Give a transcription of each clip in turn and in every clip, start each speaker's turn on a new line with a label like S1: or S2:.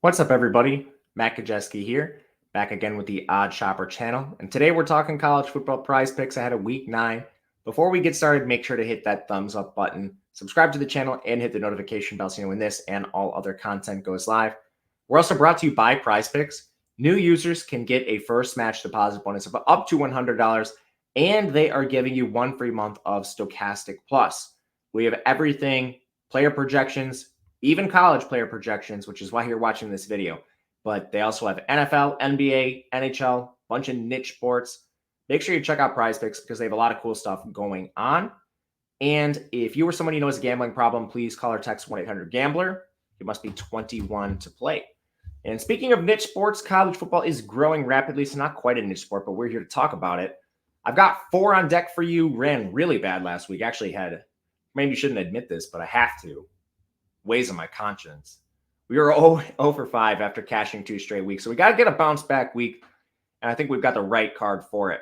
S1: What's up, everybody? Matt Gajewski here, back again with the Odd Shopper channel. And today we're talking college football prize picks ahead of week 9. Before we get started, make sure to hit that thumbs up button, subscribe to the channel, and hit the notification bell so you know when this and all other content goes live. We're also brought to you by PrizePicks. New users can get a first match deposit bonus of up to $100, and they are giving you one free month of Stochastic Plus. We have everything, player projections, even college player projections, which is why you're watching this video. But they also have NFL, NBA, NHL, bunch of niche sports. Make sure you check out PrizePicks because they have a lot of cool stuff going on. And if you or someone you know has a gambling problem, please call or text 1-800-GAMBLER. You must be 21 to play. And speaking of niche sports, college football is growing rapidly. So not quite a niche sport, but we're here to talk about it. I've got 4 on deck for you. Ran really bad last week. Actually had, maybe you shouldn't admit this, but I have to. Weighs on my conscience. We were 0 for 5 after cashing 2 straight weeks. So we got to get a bounce back week. And I think we've got the right card for it.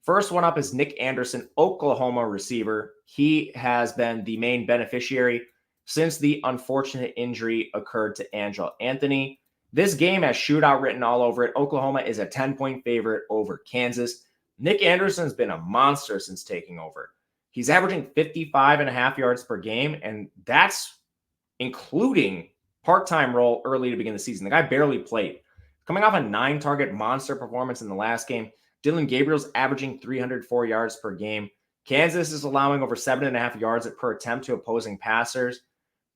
S1: First one up is Nick Anderson, Oklahoma receiver. He has been the main beneficiary since the unfortunate injury occurred to Angelo Anthony. This game has shootout written all over it. Oklahoma is a 10-point favorite over Kansas. Nick Anderson has been a monster since taking over. He's averaging 55.5 yards per game, and that's including part-time role early to begin the season. The guy barely played. Coming off a 9-target monster performance in the last game, Dylan Gabriel's averaging 304 yards per game. Kansas is allowing over 7.5 yards per attempt to opposing passers.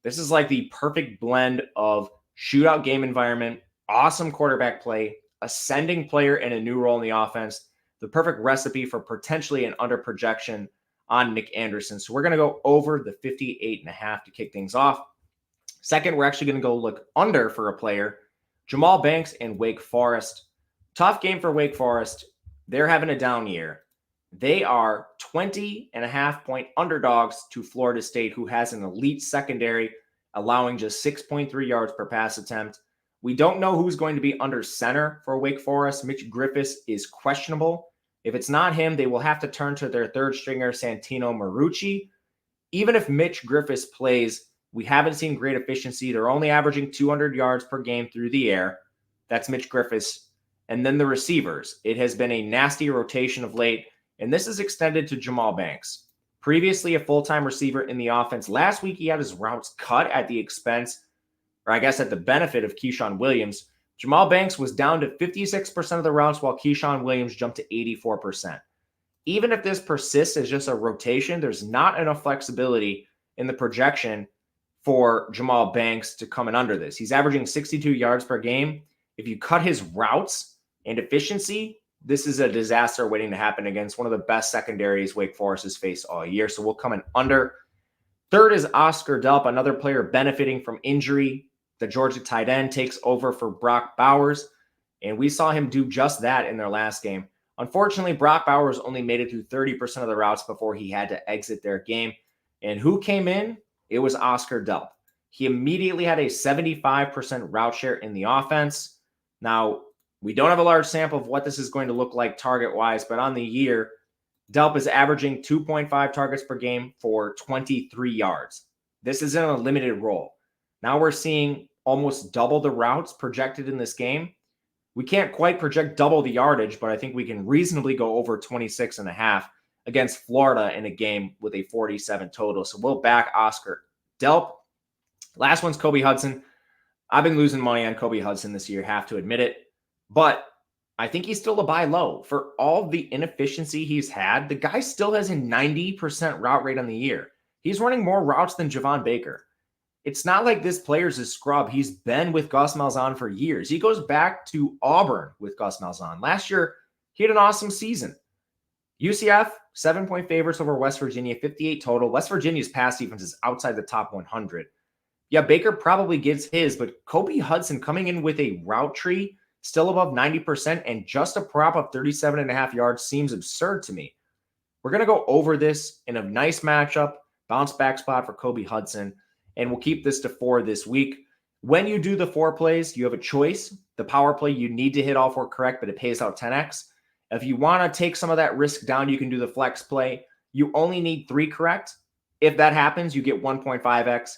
S1: This is like the perfect blend of shootout game environment, awesome quarterback play, ascending player in a new role in the offense, the perfect recipe for potentially an under projection on Nick Anderson. So we're going to go over the 58.5 to kick things off. Second, we're actually going to go look under for a player, Jamal Banks and Wake Forest. Tough game for Wake Forest. They're having a down year. They are 20.5-point underdogs to Florida State, who has an elite secondary, allowing just 6.3 yards per pass attempt. We don't know who's going to be under center for Wake Forest. Mitch Griffiths is questionable. If it's not him, they will have to turn to their third stringer, Santino Marucci. Even if Mitch Griffiths plays, we haven't seen great efficiency. They're only averaging 200 yards per game through the air. That's Mitch Griffiths. And then the receivers. It has been a nasty rotation of late, and this is extended to Jamal Banks. Previously a full-time receiver in the offense. Last week he had his routes cut at the expense, or I guess at the benefit of Keyshawn Williams. Jamal Banks was down to 56% of the routes while Keyshawn Williams jumped to 84%. Even if this persists as just a rotation, there's not enough flexibility in the projection for Jamal Banks to come in under this. He's averaging 62 yards per game. If you cut his routes and efficiency, this is a disaster waiting to happen against one of the best secondaries Wake Forest has faced all year. So we'll come in under. Third is Oscar Delp, another player benefiting from injury. The Georgia tight end takes over for Brock Bowers, and we saw him do just that in their last game. Unfortunately, Brock Bowers only made it through 30% of the routes before he had to exit their game. And who came in? It was Oscar Delp. He immediately had a 75% route share in the offense. Now, we don't have a large sample of what this is going to look like target-wise, but on the year, Delp is averaging 2.5 targets per game for 23 yards. This is in a limited role. Now we're seeing almost double the routes projected in this game. We can't quite project double the yardage, but I think we can reasonably go over 26.5 against Florida in a game with a 47 total. So we'll back Oscar Delp. Last one's Kobe Hudson. I've been losing money on Kobe Hudson this year, have to admit it. But I think he's still a buy low. For all the inefficiency he's had, the guy still has a 90% route rate on the year. He's running more routes than Javon Baker. It's not like this player's a scrub. He's been with Gus Malzahn for years. He goes back to Auburn with Gus Malzahn. Last year, he had an awesome season. UCF, 7-point favorites over West Virginia, 58 total. West Virginia's pass defense is outside the top 100. Yeah, Baker probably gets his, but Kobe Hudson coming in with a route tree still above 90% and just a prop of 37.5 yards seems absurd to me. We're going to go over this in a nice matchup, bounce back spot for Kobe Hudson, and we'll keep this to 4 this week. When you do the 4 plays, you have a choice. The power play, you need to hit all 4 correct, but it pays out 10x. If you want to take some of that risk down, you can do the flex play. You only need 3 correct. If that happens, you get 1.5x.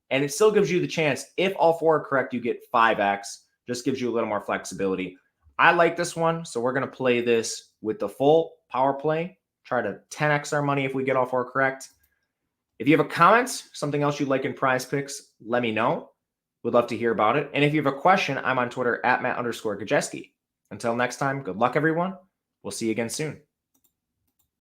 S1: And it still gives you the chance, if all 4 are correct, you get 5x. Just gives you a little more flexibility. I like this one, so we're going to play this with the full power play. Try to 10x our money if we get all 4 correct. If you have a comment, something else you'd like in Prize Picks, let me know. Would love to hear about it. And if you have a question, I'm on Twitter at Matt_Gajewski. Until next time, good luck, everyone. We'll see you again soon.